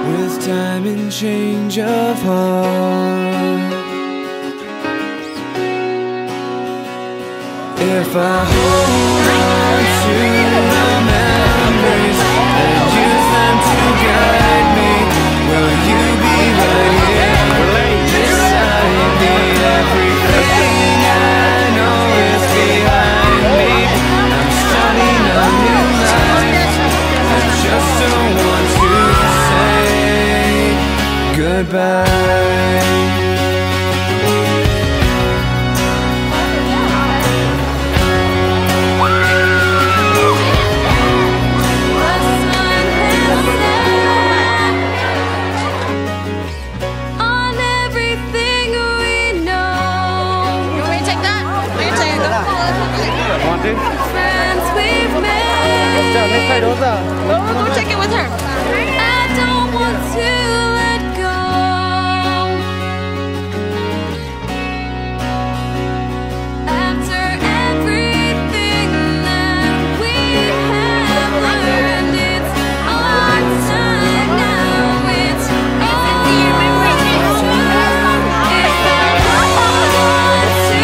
With time and change of heart. If I hold on to the memories and use them to guide me, will you be right here beside me? Everything I know is behind me. I'm starting a new life. I just don't want to say goodbye. Friends we've made. Go take it with her. I don't want to let go. After everything that we have learned, it's our time now. It's all true. If I hold on to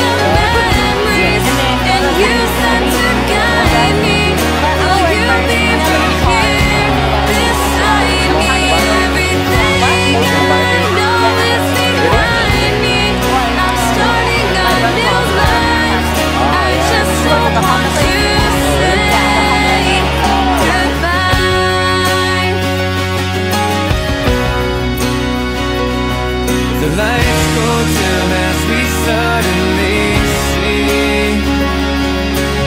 the memories and use them to guide me, will you be right here beside me? Everything I know is behind me. I'm starting a new life. I just don't want to say goodbye. The lights go dim as we suddenly see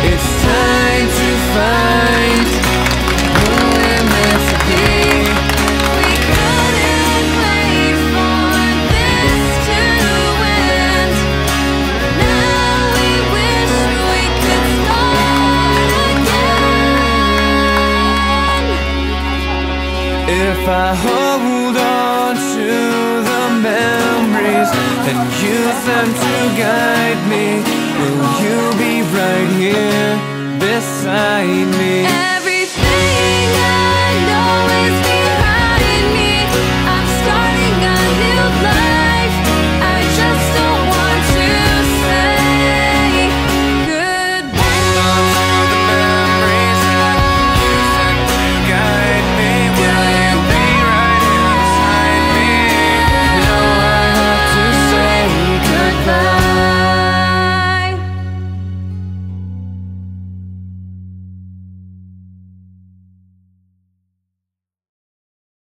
it's time to find who we're meant to be. We couldn't wait for this to end. Now we wish we could start again. If I hold on to the memories and use them to guide me, will you be right here beside me? Everything I know is